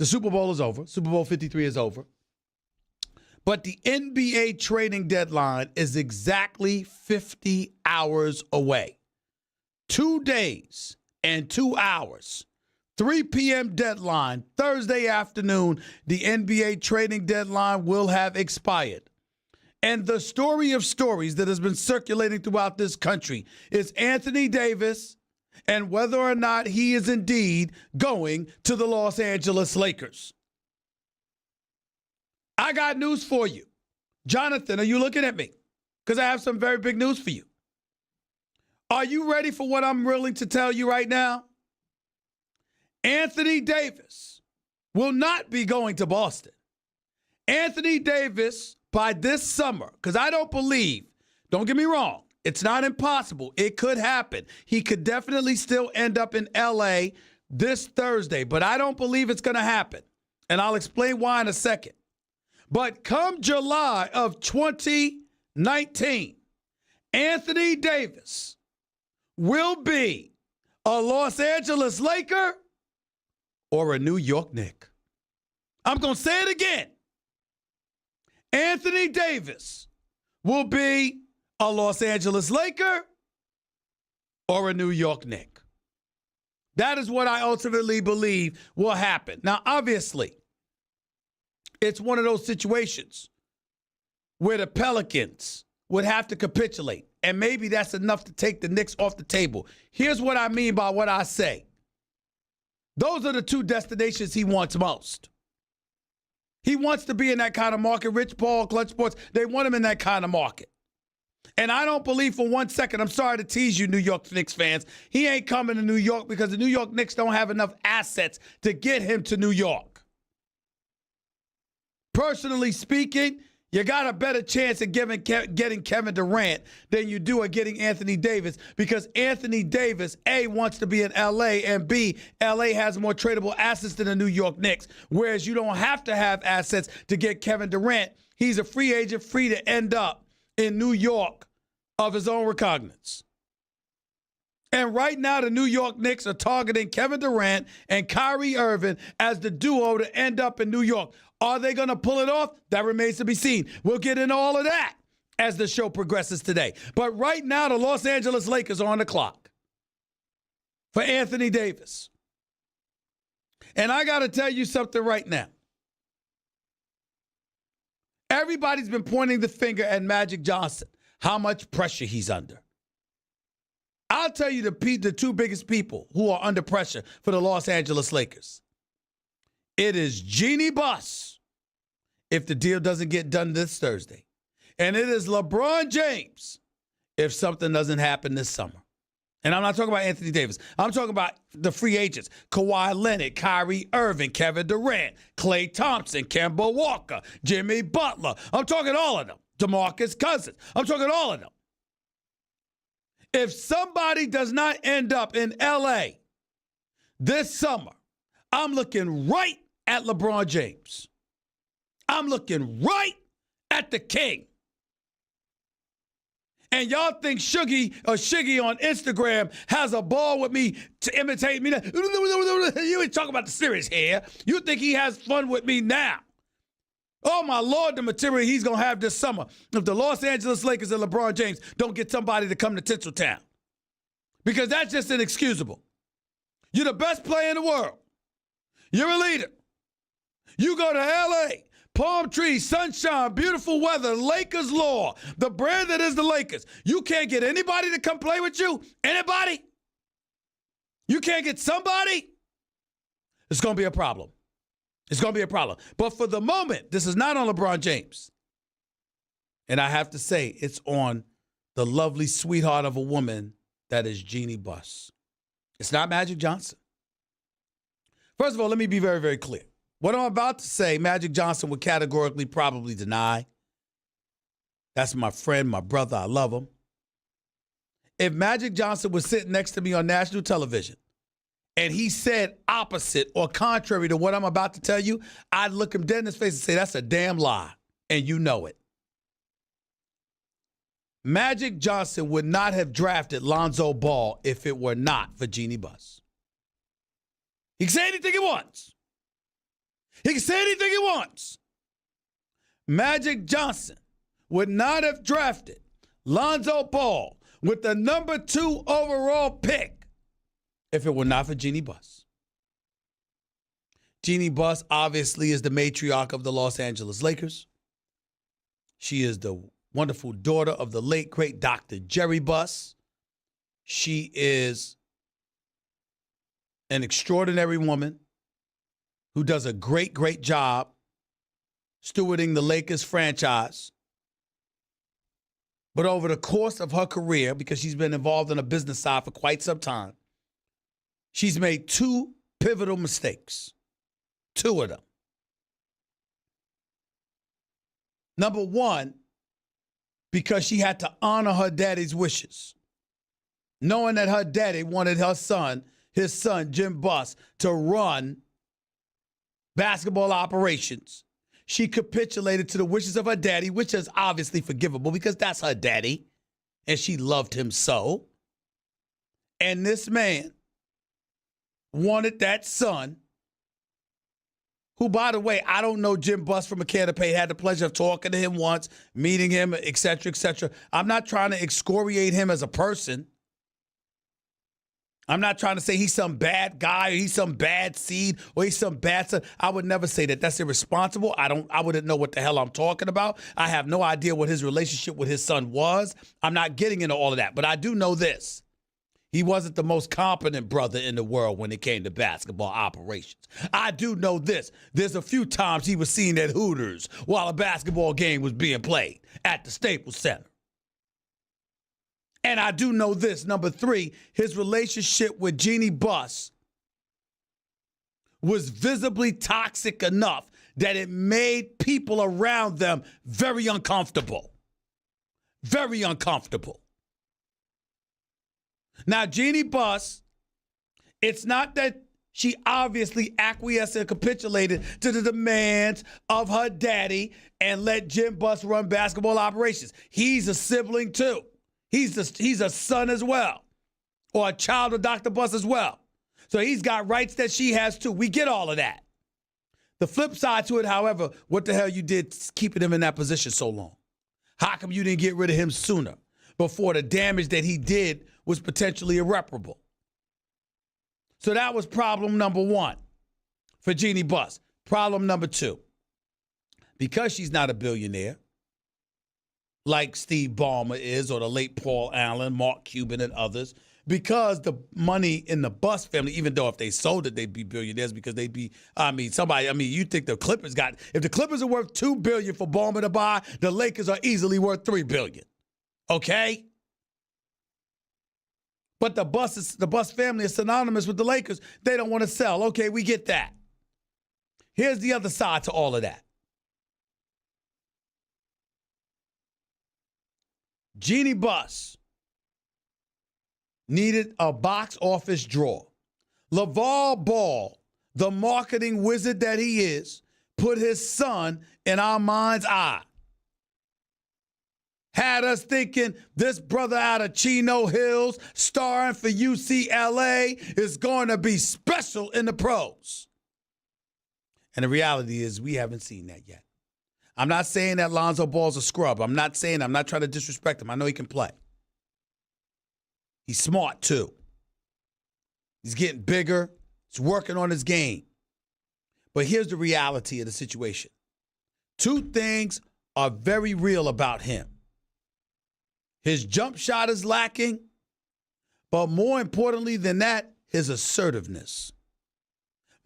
The Super Bowl is over. Super Bowl 53 is over. But the NBA trading deadline is exactly 50 hours away. 2 days and 2 hours. 3 p.m. deadline, Thursday afternoon, the NBA trading deadline will have expired. And the story of stories that has been circulating throughout this country is Anthony Davis and whether or not he is indeed going to the Los Angeles Lakers. I got news for you. Jonathan, are you looking at me? Because I have some very big news for you. Are you ready for what I'm willing to tell you right now? Anthony Davis will not be going to Boston. Anthony Davis, by this summer, because I don't believe, don't get me wrong, it's not impossible. It could happen. He could definitely still end up in L.A. this Thursday, but I don't believe it's going to happen. And I'll explain why in a second. But come July of 2019, Anthony Davis will be a Los Angeles Laker or a New York Knick. I'm going to say it again. Anthony Davis will be a Los Angeles Laker or a New York Knick. That is what I ultimately believe will happen. Now, obviously, it's one of those situations where the Pelicans would have to capitulate, and maybe that's enough to take the Knicks off the table. Here's what I mean by what I say. Those are the two destinations he wants most. He wants to be in that kind of market. Rich Paul, Clutch Sports, they want him in that kind of market. And I don't believe for 1 second, I'm sorry to tease you, New York Knicks fans, he ain't coming to New York because the New York Knicks don't have enough assets to get him to New York. Personally speaking, you got a better chance of getting Kevin Durant than you do at getting Anthony Davis because Anthony Davis, A, wants to be in L.A., and B, L.A. has more tradable assets than the New York Knicks, whereas you don't have to have assets to get Kevin Durant. He's a free agent, free to end up in New York of his own recognizance. And right now, the New York Knicks are targeting Kevin Durant and Kyrie Irving as the duo to end up in New York. Are they going to pull it off? That remains to be seen. We'll get into all of that as the show progresses today. But right now, the Los Angeles Lakers are on the clock for Anthony Davis. And I got to tell you something right now. Everybody's been pointing the finger at Magic Johnson, how much pressure he's under. I'll tell you the two biggest people who are under pressure for the Los Angeles Lakers. It is Jeannie Buss if the deal doesn't get done this Thursday. And it is LeBron James if something doesn't happen this summer. And I'm not talking about Anthony Davis. I'm talking about the free agents. Kawhi Leonard, Kyrie Irving, Kevin Durant, Klay Thompson, Kemba Walker, Jimmy Butler. I'm talking all of them. DeMarcus Cousins. I'm talking all of them. If somebody does not end up in L.A. this summer, I'm looking right at LeBron James. I'm looking right at the king. And y'all think Shuggy on Instagram has a ball with me to imitate me. You ain't talking about the serious here. You think he has fun with me now. Oh, my Lord, the material he's going to have this summer if the Los Angeles Lakers and LeBron James don't get somebody to come to Tinseltown. Because that's just inexcusable. You're the best player in the world. You're a leader. You go to L.A., palm trees, sunshine, beautiful weather, Lakers law, the brand that is the Lakers. You can't get anybody to come play with you? Anybody? You can't get somebody? It's going to be a problem. It's going to be a problem. But for the moment, this is not on LeBron James. And I have to say, it's on the lovely sweetheart of a woman that is Jeannie Buss. It's not Magic Johnson. First of all, let me be very, very clear. What I'm about to say, Magic Johnson would categorically probably deny. That's my friend, my brother. I love him. If Magic Johnson was sitting next to me on national television and he said opposite or contrary to what I'm about to tell you, I'd look him dead in his face and say, that's a damn lie, and you know it. Magic Johnson would not have drafted Lonzo Ball if it were not for Jeannie Buss. He can say anything he wants. He can say anything he wants. Magic Johnson would not have drafted Lonzo Ball with the number 2 overall pick if it were not for Jeannie Buss. Jeannie Buss obviously is the matriarch of the Los Angeles Lakers. She is the wonderful daughter of the late, great Dr. Jerry Buss. She is an extraordinary woman who does a great, great job stewarding the Lakers franchise. But over the course of her career, because she's been involved in the business side for quite some time, she's made 2 pivotal mistakes. 2 of them. Number 1, because she had to honor her daddy's wishes, knowing that her daddy wanted his son, Jim Buss, to run basketball operations. She capitulated to the wishes of her daddy, which is obviously forgivable because that's her daddy, and she loved him so. And this man wanted that son, who, by the way, I don't know Jim Buss from a can of paint. Had the pleasure of talking to him once, meeting him, et cetera, et cetera. I'm not trying to excoriate him as a person. I'm not trying to say he's some bad guy or he's some bad seed or he's some bad son. I would never say that. That's irresponsible. I wouldn't know what the hell I'm talking about. I have no idea what his relationship with his son was. I'm not getting into all of that. But I do know this. He wasn't the most competent brother in the world when it came to basketball operations. I do know this. There's a few times he was seen at Hooters while a basketball game was being played at the Staples Center. And I do know this, number 3, his relationship with Jeannie Buss was visibly toxic enough that it made people around them very uncomfortable. Very uncomfortable. Now, Jeannie Buss, it's not that she obviously acquiesced and capitulated to the demands of her daddy and let Jim Buss run basketball operations. He's a sibling too. He's a son as well, or a child of Dr. Buss as well. So he's got rights that she has too. We get all of that. The flip side to it, however, what the hell you did keeping him in that position so long? How come you didn't get rid of him sooner, before the damage that he did was potentially irreparable? So that was problem number 1 for Jeannie Buss. Problem number 2, because she's not a billionaire, like Steve Ballmer is, or the late Paul Allen, Mark Cuban, and others, because the money in the Buss family, even though if they sold it, they'd be billionaires because they'd be, you think the Clippers if the Clippers are worth $2 billion for Ballmer to buy, the Lakers are easily worth $3 billion. Okay? But the Buss family is synonymous with the Lakers. They don't want to sell. Okay, we get that. Here's the other side to all of that. Jeannie Buss needed a box office draw. LaVar Ball, the marketing wizard that he is, put his son in our mind's eye. Had us thinking this brother out of Chino Hills starring for UCLA is going to be special in the pros. And the reality is we haven't seen that yet. I'm not saying that Lonzo Ball's a scrub. I'm not trying to disrespect him. I know he can play. He's smart too. He's getting bigger. He's working on his game. But here's the reality of the situation. 2 things are very real about him. His jump shot is lacking, but more importantly than that, his assertiveness.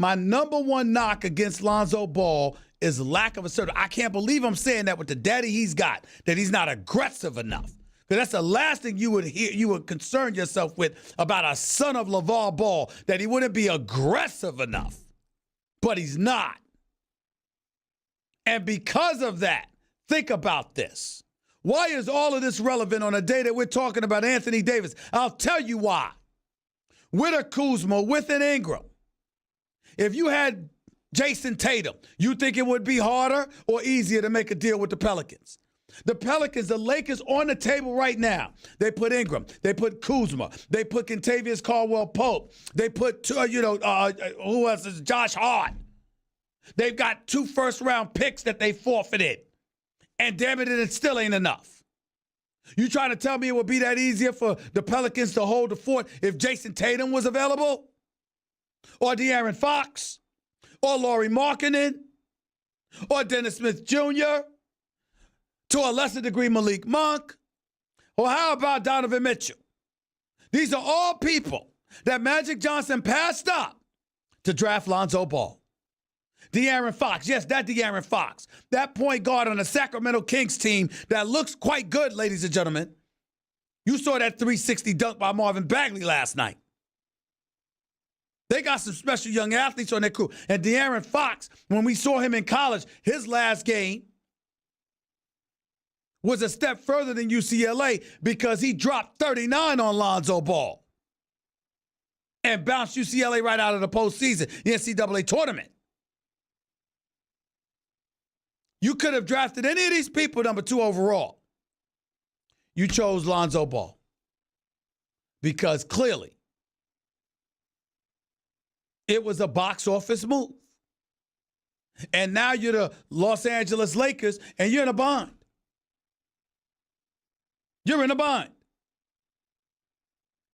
My number 1 knock against Lonzo Ball is lack of assertiveness. I can't believe I'm saying that with the daddy he's got, that he's not aggressive enough. Because that's the last thing you would hear, you would concern yourself with about a son of LaVar Ball, that he wouldn't be aggressive enough. But he's not. And because of that, think about this. Why is all of this relevant on a day that we're talking about Anthony Davis? I'll tell you why. With a Kuzma, with an Ingram, if you had Jason Tatum, you think it would be harder or easier to make a deal with the Pelicans? The Pelicans, the Lakers on the table right now. They put Ingram. They put Kuzma. They put Kentavious Caldwell-Pope. They put, who else is Josh Hart. They've got 2 first-round picks that they forfeited. And damn it still ain't enough. You trying to tell me it would be that easier for the Pelicans to hold the fort if Jason Tatum was available? Or De'Aaron Fox? Or Lauri Markkanen? Or Dennis Smith Jr.? To a lesser degree, Malik Monk? Or how about Donovan Mitchell? These are all people that Magic Johnson passed up to draft Lonzo Ball. De'Aaron Fox, yes, that De'Aaron Fox. That point guard on the Sacramento Kings team that looks quite good, ladies and gentlemen. You saw that 360 dunk by Marvin Bagley last night. They got some special young athletes on their crew. And De'Aaron Fox, when we saw him in college, his last game was a step further than UCLA because he dropped 39 on Lonzo Ball and bounced UCLA right out of the postseason, the NCAA tournament. You could have drafted any of these people number 2 overall. You chose Lonzo Ball because clearly it was a box office move. And now you're the Los Angeles Lakers and you're in a bind. You're in a bind.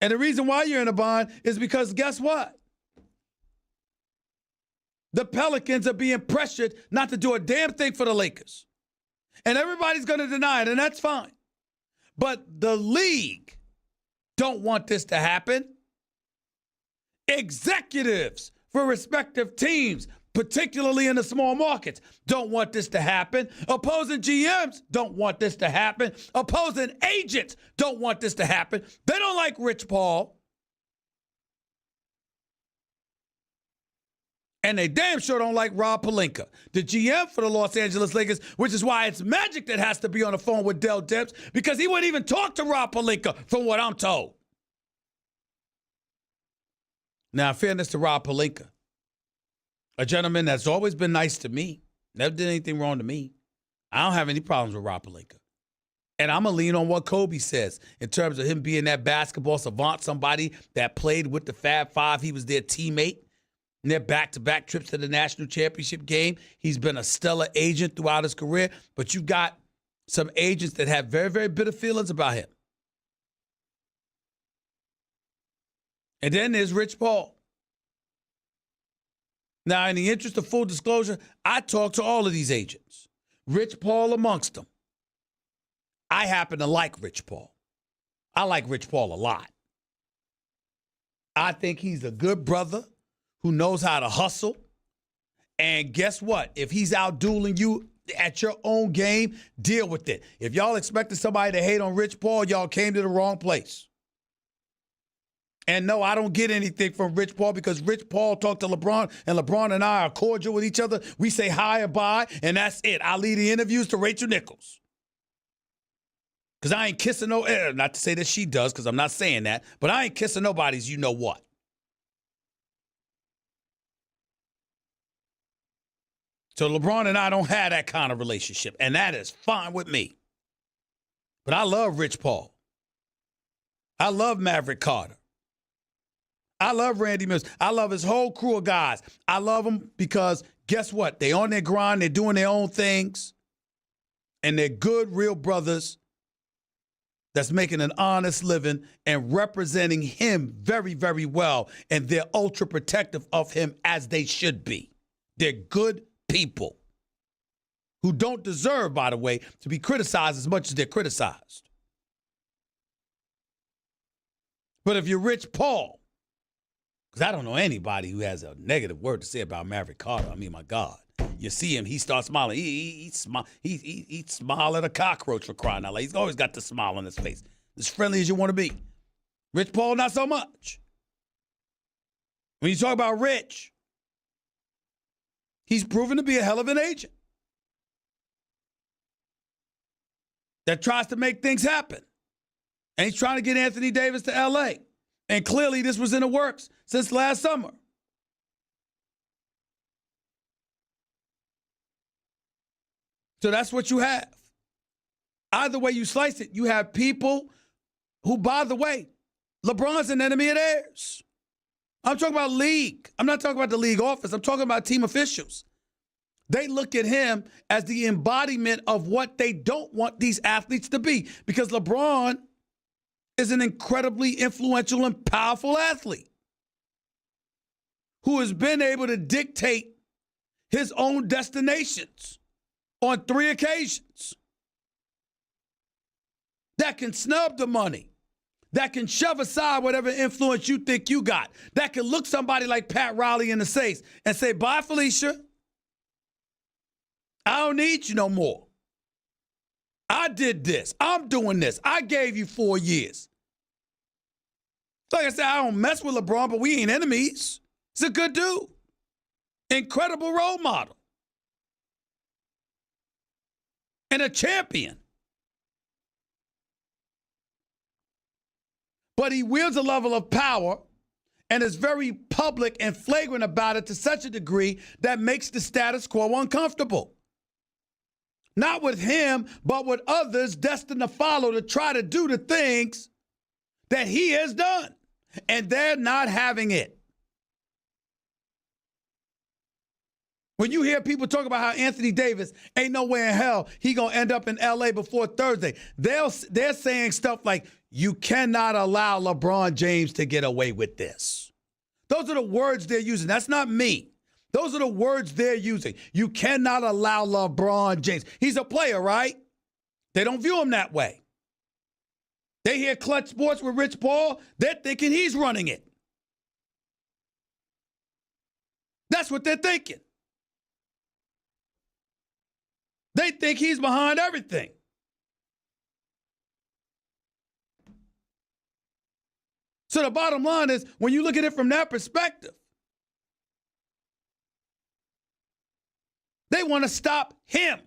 And the reason why you're in a bind is because guess what? The Pelicans are being pressured not to do a damn thing for the Lakers. And everybody's going to deny it, and that's fine. But the league don't want this to happen. Executives for respective teams, particularly in the small markets, don't want this to happen. Opposing GMs don't want this to happen. Opposing agents don't want this to happen. They don't like Rich Paul. And they damn sure don't like Rob Pelinka, the GM for the Los Angeles Lakers, which is why it's Magic that has to be on the phone with Dell Demps, because he wouldn't even talk to Rob Pelinka, from what I'm told. Now, in fairness to Rob Pelinka, a gentleman that's always been nice to me, never did anything wrong to me. I don't have any problems with Rob Pelinka. And I'm going to lean on what Kobe says in terms of him being that basketball savant, somebody that played with the Fab Five. He was their teammate. In their back-to-back trips to the national championship game. He's been a stellar agent throughout his career, but you've got some agents that have very, very bitter feelings about him. And then there's Rich Paul. Now, in the interest of full disclosure, I talked to all of these agents, Rich Paul amongst them. I happen to like Rich Paul. I like Rich Paul a lot. I think he's a good brother who knows how to hustle. And guess what? If he's out dueling you at your own game, deal with it. If y'all expected somebody to hate on Rich Paul, y'all came to the wrong place. And no, I don't get anything from Rich Paul because Rich Paul talked to LeBron, and LeBron and I are cordial with each other. We say hi or bye, and that's it. I leave the interviews to Rachel Nichols. Because I ain't kissing no, not to say that she does, because I'm not saying that, but I ain't kissing nobody's you know what. So LeBron and I don't have that kind of relationship, and that is fine with me. But I love Rich Paul. I love Maverick Carter. I love Randy Mills. I love his whole crew of guys. I love them because guess what? They on their grind. They're doing their own things. And they're good, real brothers that's making an honest living and representing him very, very well. And they're ultra protective of him as they should be. They're good people who don't deserve, by the way, to be criticized as much as they're criticized. But if you're Rich Paul, because I don't know anybody who has a negative word to say about Maverick Carter. I mean, my God. You see him, he starts smiling. He smile at a cockroach, for crying out loud. He's always got the smile on his face. As friendly as you want to be. Rich Paul, not so much. When you talk about Rich, he's proven to be a hell of an agent that tries to make things happen. And he's trying to get Anthony Davis to L.A. And clearly this was in the works since last summer. So that's what you have. Either way you slice it, you have people who, by the way, LeBron's an enemy of theirs. I'm talking about league. I'm not talking about the league office. I'm talking about team officials. They look at him as the embodiment of what they don't want these athletes to be, because LeBron is an incredibly influential and powerful athlete who has been able to dictate his own destinations on 3 occasions, that can snub the money, that can shove aside whatever influence you think you got, that can look somebody like Pat Riley in the face and say, bye, Felicia. I don't need you no more. I did this. I'm doing this. I gave you 4 years. Like I said, I don't mess with LeBron, but we ain't enemies. He's a good dude. Incredible role model. And a champion. But he wields a level of power and is very public and flagrant about it to such a degree that makes the status quo uncomfortable. Not with him, but with others destined to follow to try to do the things that he has done. And they're not having it. When you hear people talk about how Anthony Davis ain't nowhere in hell he gonna end up in L.A. before Thursday, they're saying stuff like, you cannot allow LeBron James to get away with this. Those are the words they're using. That's not me. Those are the words they're using. You cannot allow LeBron James. He's a player, right? They don't view him that way. They hear Clutch Sports with Rich Paul, they're thinking he's running it. That's what they're thinking. They think he's behind everything. So the bottom line is, when you look at it from that perspective, they want to stop him.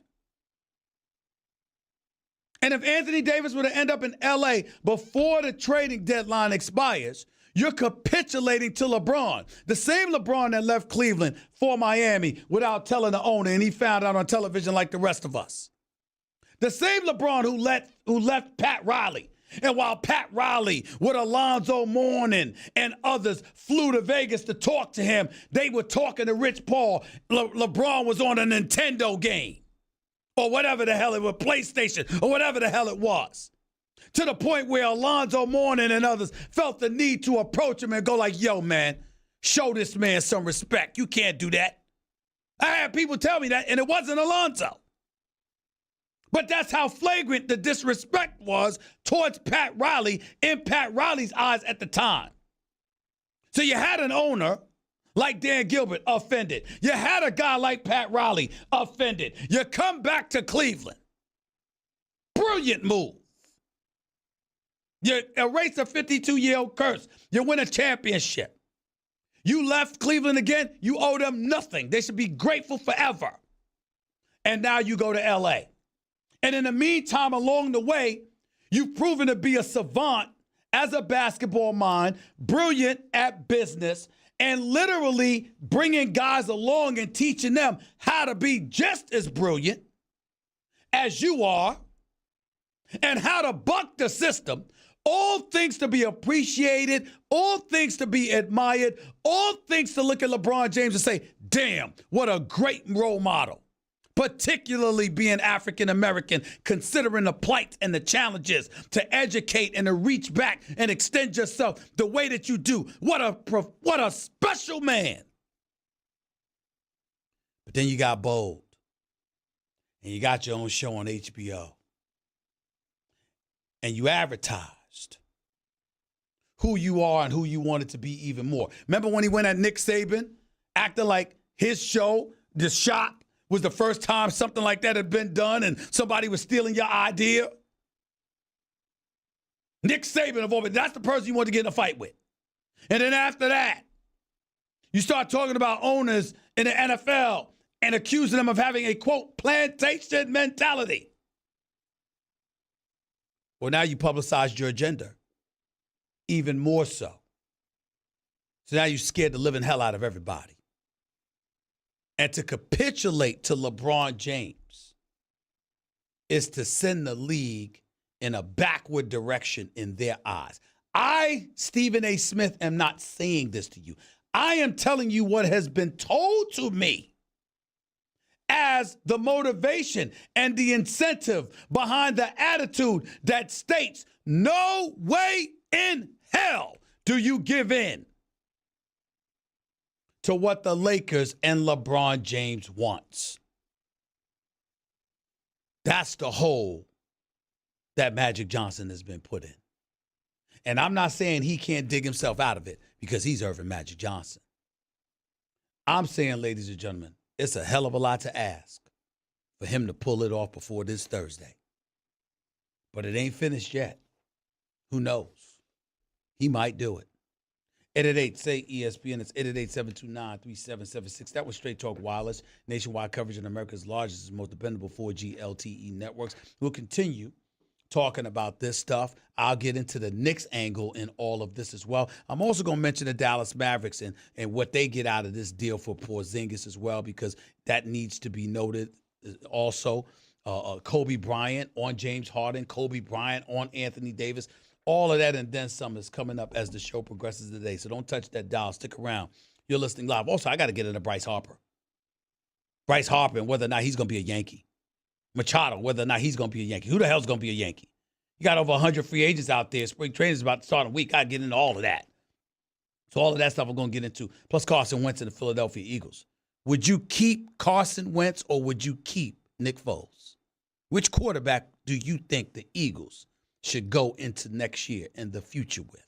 And if Anthony Davis were to end up in L.A. before the trading deadline expires, you're capitulating to LeBron. The same LeBron that left Cleveland for Miami without telling the owner, and he found out on television like the rest of us. The same LeBron who left Pat Riley. And while Pat Riley with Alonzo Mourning and others flew to Vegas to talk to him, they were talking to Rich Paul. LeBron was on a Nintendo game or whatever the hell it was, PlayStation or whatever the hell it was, to the point where Alonzo Mourning and others felt the need to approach him and go like, yo, man, show this man some respect. You can't do that. I had people tell me that, and it wasn't Alonzo. But that's how flagrant the disrespect was towards Pat Riley in Pat Riley's eyes at the time. So you had an owner like Dan Gilbert offended. You had a guy like Pat Riley offended. You come back to Cleveland. Brilliant move. You erase a 52-year-old curse. You win a championship. You left Cleveland again. You owe them nothing. They should be grateful forever. And now you go to L.A. And in the meantime, along the way, you've proven to be a savant as a basketball mind, brilliant at business, and literally bringing guys along and teaching them how to be just as brilliant as you are and how to buck the system. All things to be appreciated, all things to be admired, all things to look at LeBron James and say, damn, what a great role model. Particularly being African-American, considering the plight and the challenges to educate and to reach back and extend yourself the way that you do. What a special man. But then you got bold, and you got your own show on HBO, and you advertised who you are and who you wanted to be even more. Remember when he went at Nick Saban, acting like his show, The Shop, was the first time something like that had been done and somebody was stealing your idea? Nick Saban of all, that's the person you want to get in a fight with. And then after that, you start talking about owners in the NFL and accusing them of having a, quote, plantation mentality. Well, now you publicized your agenda even more so. So now you're scared the living hell out of everybody. And to capitulate to LeBron James is to send the league in a backward direction in their eyes. I, Stephen A. Smith, am not saying this to you. I am telling you what has been told to me has the motivation and the incentive behind the attitude that states, no way in hell do you give in to what the Lakers and LeBron James wants. That's the hole that Magic Johnson has been put in. And I'm not saying he can't dig himself out of it because he's Irvin Magic Johnson. I'm saying, ladies and gentlemen, it's a hell of a lot to ask for him to pull it off before this Thursday. But it ain't finished yet. Who knows? He might do it. 888-SAY-ESPN. It's 888-729-3776. That was Straight Talk Wireless, nationwide coverage on America's largest and most dependable 4G LTE networks. We'll continue talking about this stuff. I'll get into the Knicks angle in all of this as well. I'm also going to mention the Dallas Mavericks and what they get out of this deal for Porzingis as well, because that needs to be noted also. Kobe Bryant on James Harden, Kobe Bryant on Anthony Davis. All of that and then some is coming up as the show progresses today. So don't touch that dial. Stick around. You're listening live. Also, I got to get into Bryce Harper. Bryce Harper and whether or not he's going to be a Yankee. Machado, whether or not he's going to be a Yankee. Who the hell's going to be a Yankee? You got over 100 free agents out there. Spring training is about to start in a week. I get into all of that. So all of that stuff I'm going to get into. Plus Carson Wentz and the Philadelphia Eagles. Would you keep Carson Wentz or would you keep Nick Foles? Which quarterback do you think the Eagles should go into next year and the future with?